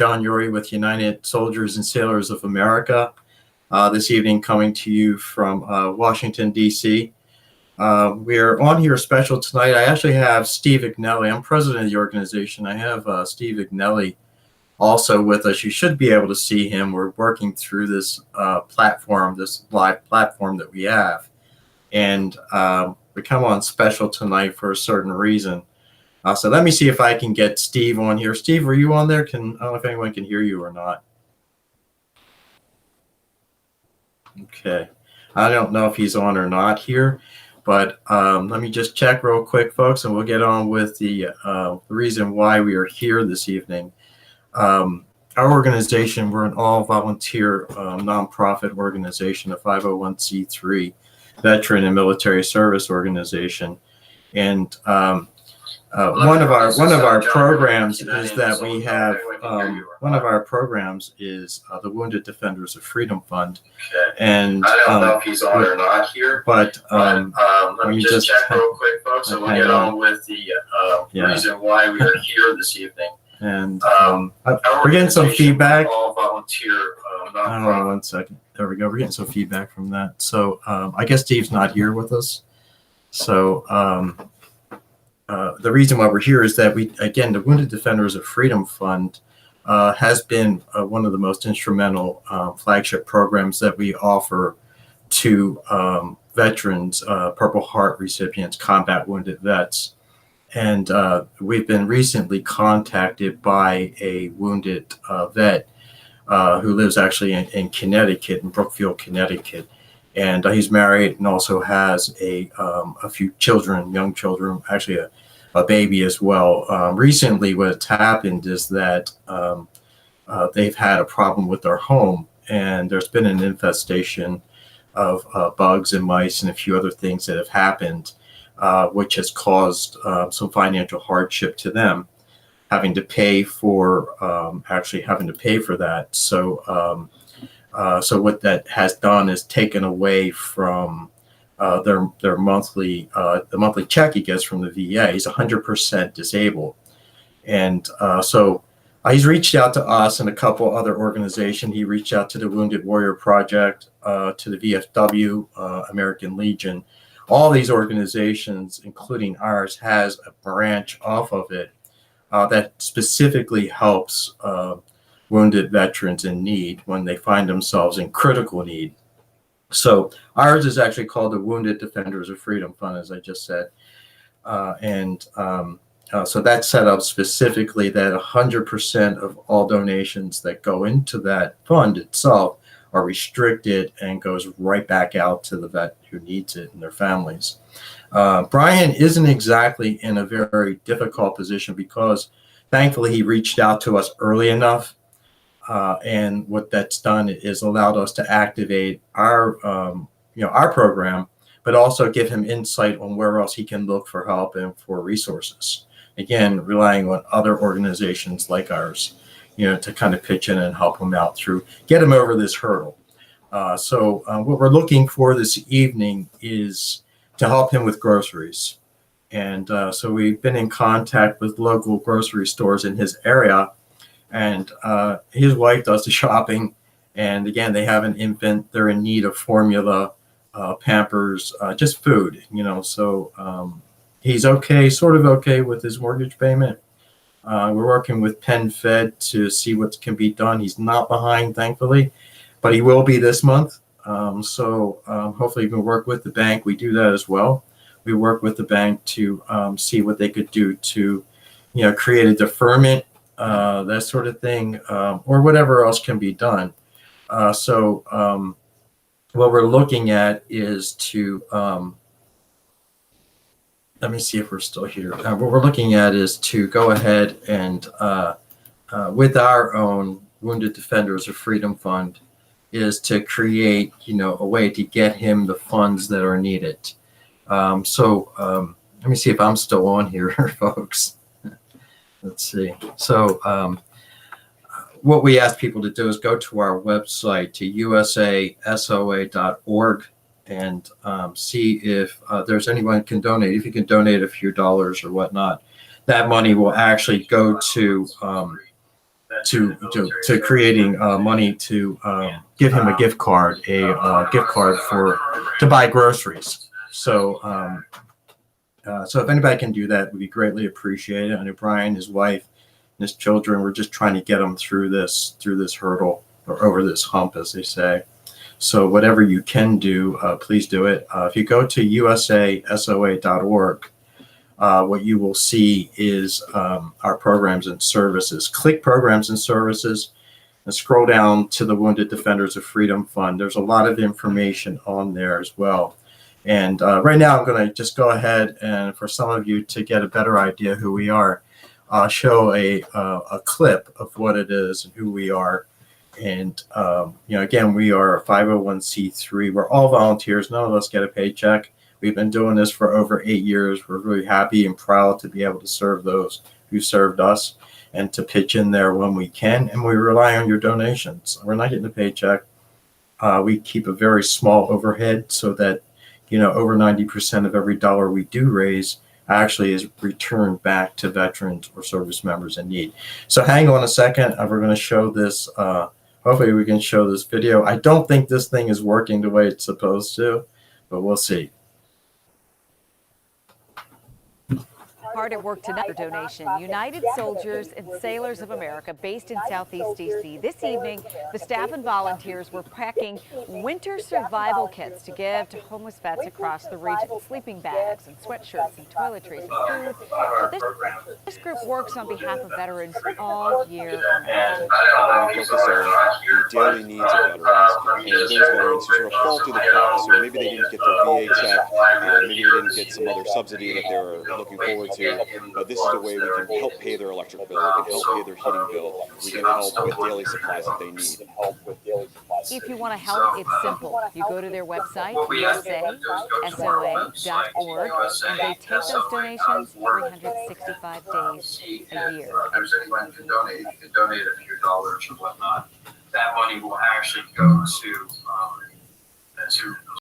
John Uri with United Soldiers and Sailors of America. This evening coming to you from Washington, D.C. We're on here special tonight. I actually have Steve Ignelli. I'm president of the organization. I have Steve Ignelli also with us. You should be able to see him. We're working through this platform, this live platform that we have. And we come on special tonight for a certain reason. So let me see if I can get Steve on here. Steve, are you on there? I don't know if anyone can hear you or not. Okay. I don't know if he's on or not here, but let me just check real quick, folks, and we'll get on with the reason why we are here this evening. Our organization, we're an all-volunteer nonprofit organization, a 501c3 veteran and military service organization, and one of our programs is that we have one of our programs is the Wounded Defenders of Freedom Fund, and I don't know if he's on or not here, but let me just check real quick, folks, and we'll get on with the reason why we are here this evening. And we're getting some feedback. All volunteer. Hold on 1 second. There we go. We're getting some feedback from that. So I guess Steve's not here with us. So the reason why we're here is that the Wounded Defenders of Freedom Fund has been one of the most instrumental flagship programs that we offer to veterans, Purple Heart recipients, combat wounded vets. And we've been recently contacted by a wounded vet who lives actually in Connecticut, in Brookfield, Connecticut. And he's married and also has a few children, young children, actually a baby as well. Recently, what's happened is that they've had a problem with their home, and there's been an infestation of bugs and mice and a few other things that have happened, which has caused some financial hardship to them, having to pay for that. So what that has done is taken away from their monthly the monthly check he gets from the VA. He's 100% disabled, and so he's reached out to us and a couple other organizations. He reached out to the Wounded Warrior Project, to the VFW, American Legion. All these organizations, including ours, has a branch off of it that specifically helps wounded veterans in need when they find themselves in critical need. So ours is actually called the Wounded Defenders of Freedom Fund, as I just said. So that's set up specifically that 100% of all donations that go into that fund itself are restricted and goes right back out to the vet who needs it and their families. Brian isn't exactly in a very difficult position because thankfully he reached out to us early enough. And what that's done is allowed us to activate our program, but also give him insight on where else he can look for help and for resources. Again, relying on other organizations like ours, to kind of pitch in and help him out get him over this hurdle. So what we're looking for this evening is to help him with groceries. And so we've been in contact with local grocery stores in his area. And his wife does the shopping. And again, they have an infant. They're in need of formula, Pampers, just food, So he's sort of okay with his mortgage payment. We're working with PenFed to see what can be done. He's not behind, thankfully, but he will be this month. So hopefully we can work with the bank. We do that as well. We work with the bank to see what they could do to, create a deferment, that sort of thing, or whatever else can be done. So what we're looking at is to, let me see if we're still here. What we're looking at is to go ahead and, with our own Wounded Defenders of Freedom Fund, is to create, a way to get him the funds that are needed. So let me see if I'm still on here, folks. Let's see. So what we ask people to do is go to our website, to USASOA.org, and see if there's anyone who can donate. If you can donate a few dollars or whatnot, that money will actually go to to creating money to give him a gift card, to buy groceries. So so if anybody can do that, would be greatly appreciated. I know Brian, his wife, and his children, we're just trying to get them through this hurdle, or over this hump, as they say. So whatever you can do, please do it. If you go to USASOA.org, what you will see is our programs and services. Click programs and services and scroll down to the Wounded Defenders of Freedom Fund. There's a lot of information on there as well. And right now I'm going to just go ahead and, for some of you to get a better idea who we are, show a clip of what it is and who we are. And, again, we are a 501c3. We're all volunteers. None of us get a paycheck. We've been doing this for over 8 years. We're really happy and proud to be able to serve those who served us and to pitch in there when we can. And we rely on your donations. We're not getting a paycheck. We keep a very small overhead so that, over 90% of every dollar we do raise actually is returned back to veterans or service members in need. So hang on a second. We're going to show this. Hopefully we can show this video. I don't think this thing is working the way it's supposed to, but we'll see. Hard at work tonight for donation. United Soldiers and Sailors of America, based in Southeast D.C. This evening, the staff and volunteers were packing winter survival kits to give to homeless vets across the region. Sleeping bags and sweatshirts and toiletries and food. But this group works on behalf of veterans all year round. We focus on the daily needs of veterans and those veterans who sort of fall through the cracks. So maybe they didn't get their VA check, maybe they didn't get some other subsidy that they're looking forward to. But this is the way we can help pay their electric bill, we can help pay their heating bill, we can help with daily supplies that they need. If you want to help, it's simple. You go to their website, USASOA.org, and they take those donations 365 days a year. There's anyone who can donate. You can donate a few dollars or whatnot. That money will actually go to